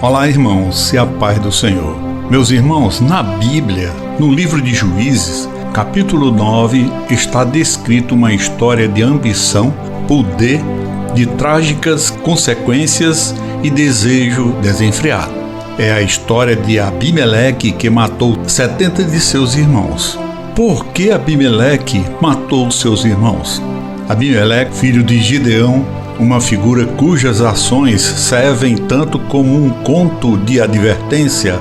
Olá, irmãos, e a paz do Senhor. Meus irmãos, na Bíblia, no livro de Juízes, capítulo 9, está descrito uma história de ambição, poder, de trágicas consequências e desejo desenfreado. É a história de Abimeleque, que matou 70 de seus irmãos. Por que Abimeleque matou seus irmãos? Abimeleque, filho de Gideão, uma figura cujas ações servem tanto como um conto de advertência,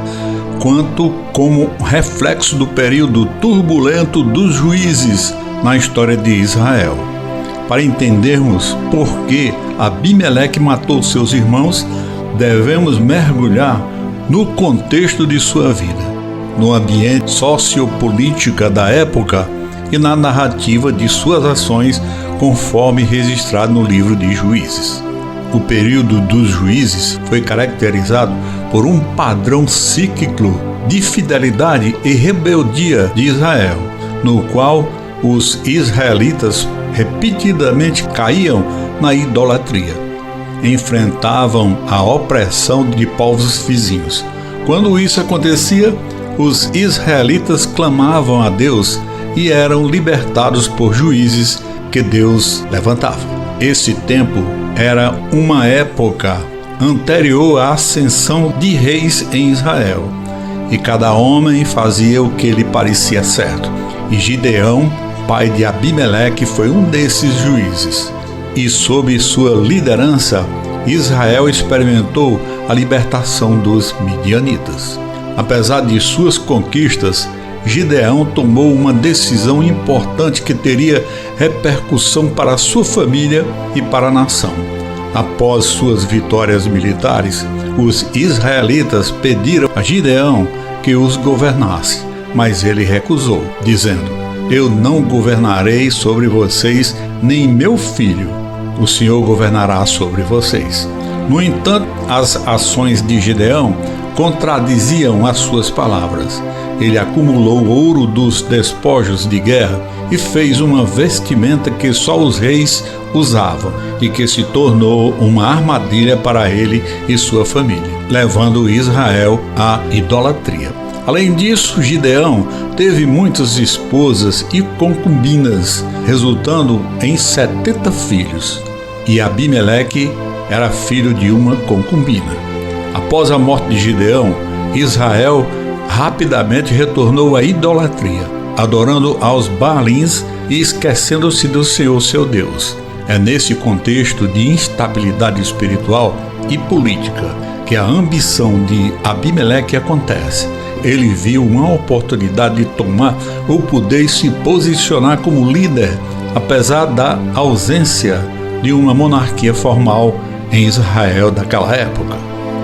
quanto como reflexo do período turbulento dos juízes na história de Israel. Para entendermos por que Abimeleque matou seus irmãos, devemos mergulhar no contexto de sua vida, no ambiente sociopolítico da época e na narrativa de suas ações, conforme registrado no livro de Juízes. O período dos juízes foi caracterizado por um padrão cíclico de fidelidade e rebeldia de Israel, no qual os israelitas repetidamente caíam na idolatria. Enfrentavam a opressão de povos vizinhos. Quando isso acontecia, os israelitas clamavam a Deus e eram libertados por juízes que Deus levantava. Esse tempo era uma época anterior à ascensão de reis em Israel, e cada homem fazia o que lhe parecia certo. E Gideão, pai de Abimeleque, foi um desses juízes. E sob sua liderança, Israel experimentou a libertação dos midianitas. Apesar de suas conquistas, Gideão tomou uma decisão importante que teria repercussão para a sua família e para a nação. Após suas vitórias militares, os israelitas pediram a Gideão que os governasse, mas ele recusou, dizendo: "Eu não governarei sobre vocês, nem meu filho. O Senhor governará sobre vocês." No entanto, as ações de Gideão contradiziam as suas palavras. Ele acumulou ouro dos despojos de guerra e fez uma vestimenta que só os reis usavam e que se tornou uma armadilha para ele e sua família, levando Israel à idolatria. Além disso, Gideão teve muitas esposas e concubinas, resultando em 70 filhos. E Abimeleque era filho de uma concubina. Após a morte de Gideão, Israel rapidamente retornou à idolatria, adorando aos Baalins e esquecendo-se do Senhor, seu Deus. É nesse contexto de instabilidade espiritual e política que a ambição de Abimeleque acontece. Ele viu uma oportunidade de tomar o poder e se posicionar como líder, apesar da ausência de uma monarquia formal em Israel daquela época.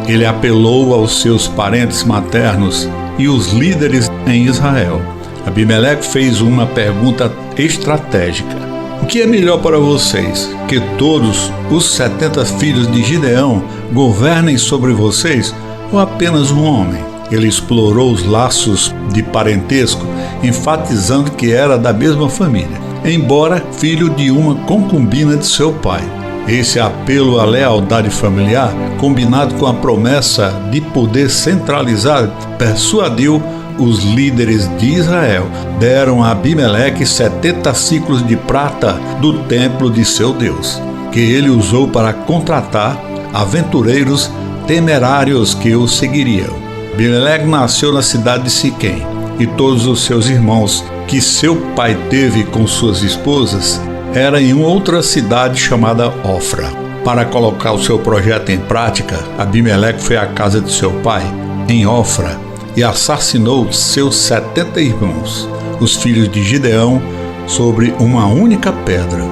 Ele apelou aos seus parentes maternos e os líderes em Israel. Abimeleque fez uma pergunta estratégica: o que é melhor para vocês? Que todos os 70 filhos de Gideão governem sobre vocês, ou apenas um homem? Ele explorou os laços de parentesco, enfatizando que era da mesma família, embora filho de uma concubina de seu pai. Esse apelo à lealdade familiar, combinado com a promessa de poder centralizado, persuadiu os líderes de Israel. Deram a Abimeleque 70 ciclos de prata do templo de seu Deus, que ele usou para contratar aventureiros temerários que o seguiriam. Abimeleque nasceu na cidade de Siquém, e todos os seus irmãos que seu pai teve com suas esposas era em outra cidade chamada Ofra. Para colocar o seu projeto em prática, Abimeleque foi à casa de seu pai, em Ofra, e assassinou seus 70 irmãos, os filhos de Gideão, sobre uma única pedra.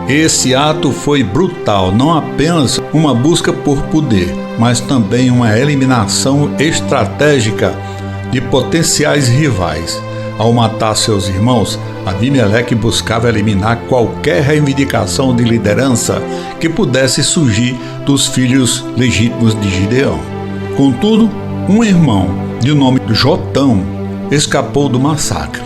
Esse ato foi brutal, não apenas uma busca por poder, mas também uma eliminação estratégica de potenciais rivais. Ao matar seus irmãos, Abimeleque buscava eliminar qualquer reivindicação de liderança que pudesse surgir dos filhos legítimos de Gideão. Contudo, um irmão, de nome Jotão, escapou do massacre.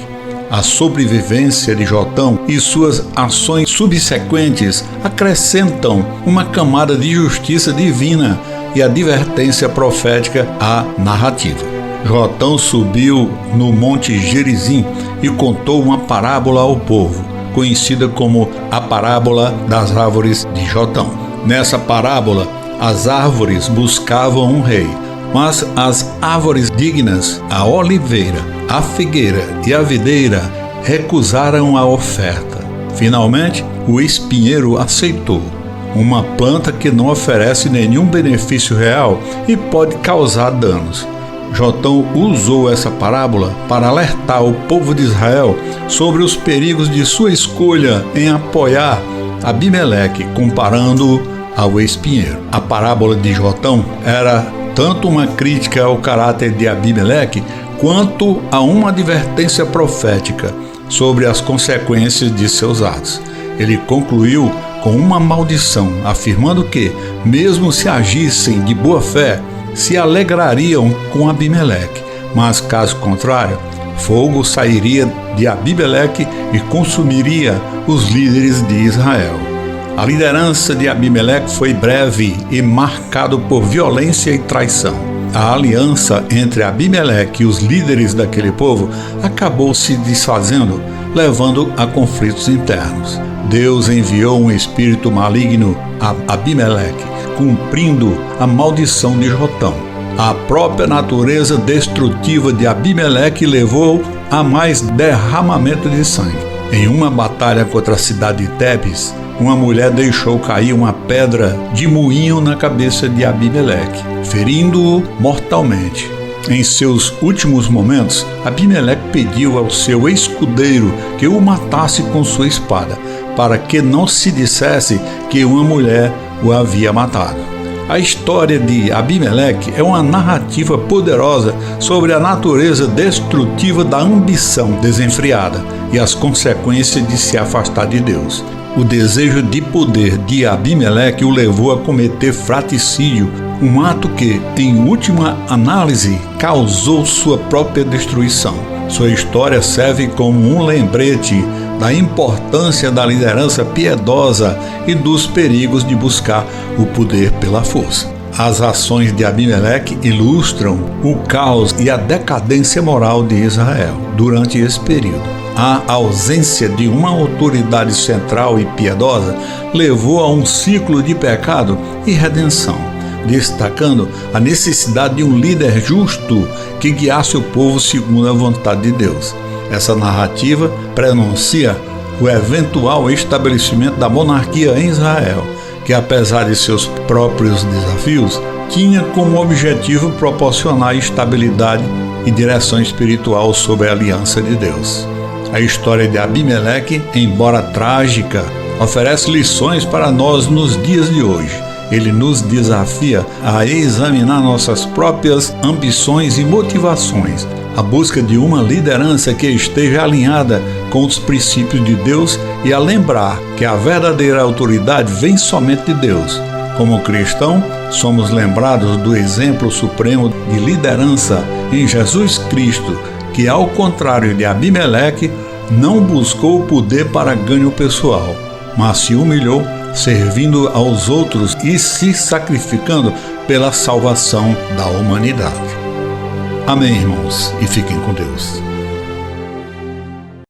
A sobrevivência de Jotão e suas ações subsequentes acrescentam uma camada de justiça divina e advertência profética à narrativa. Jotão subiu no Monte Gerizim e contou uma parábola ao povo, conhecida como a parábola das árvores de Jotão. Nessa parábola, as árvores buscavam um rei, mas as árvores dignas, a oliveira, a figueira e a videira, recusaram a oferta. Finalmente, o espinheiro aceitou, uma planta que não oferece nenhum benefício real e pode causar danos. Jotão usou essa parábola para alertar o povo de Israel sobre os perigos de sua escolha em apoiar Abimeleque, comparando-o ao espinheiro. A parábola de Jotão era tanto uma crítica ao caráter de Abimeleque, quanto a uma advertência profética sobre as consequências de seus atos. Ele concluiu com uma maldição, afirmando que, mesmo se agissem de boa fé, se alegrariam com Abimeleque, mas caso contrário, fogo sairia de Abimeleque e consumiria os líderes de Israel. A liderança de Abimeleque foi breve e marcado por violência e traição. A aliança entre Abimeleque e os líderes daquele povo acabou se desfazendo, levando a conflitos internos. Deus enviou um espírito maligno a Abimeleque, cumprindo a maldição de Jotão. A própria natureza destrutiva de Abimeleque levou a mais derramamento de sangue. Em uma batalha contra a cidade de Tebes, uma mulher deixou cair uma pedra de moinho na cabeça de Abimeleque, ferindo-o mortalmente. Em seus últimos momentos, Abimeleque pediu ao seu escudeiro que o matasse com sua espada, para que não se dissesse que uma mulher o havia matado. A história de Abimeleque é uma narrativa poderosa sobre a natureza destrutiva da ambição desenfreada e as consequências de se afastar de Deus. O desejo de poder de Abimeleque o levou a cometer fratricídio, um ato que, em última análise, causou sua própria destruição. Sua história serve como um lembrete da importância da liderança piedosa e dos perigos de buscar o poder pela força. As ações de Abimeleque ilustram o caos e a decadência moral de Israel durante esse período. A ausência de uma autoridade central e piedosa levou a um ciclo de pecado e redenção, destacando a necessidade de um líder justo que guiasse o povo segundo a vontade de Deus. Essa narrativa prenuncia o eventual estabelecimento da monarquia em Israel, que, apesar de seus próprios desafios, tinha como objetivo proporcionar estabilidade e direção espiritual sob a aliança de Deus. A história de Abimeleque, embora trágica, oferece lições para nós nos dias de hoje. Ele nos desafia a examinar nossas próprias ambições e motivações, a busca de uma liderança que esteja alinhada com os princípios de Deus e a lembrar que a verdadeira autoridade vem somente de Deus. Como cristão, somos lembrados do exemplo supremo de liderança em Jesus Cristo, que, ao contrário de Abimeleque, não buscou o poder para ganho pessoal, mas se humilhou, servindo aos outros e se sacrificando pela salvação da humanidade. Amém, irmãos, e fiquem com Deus.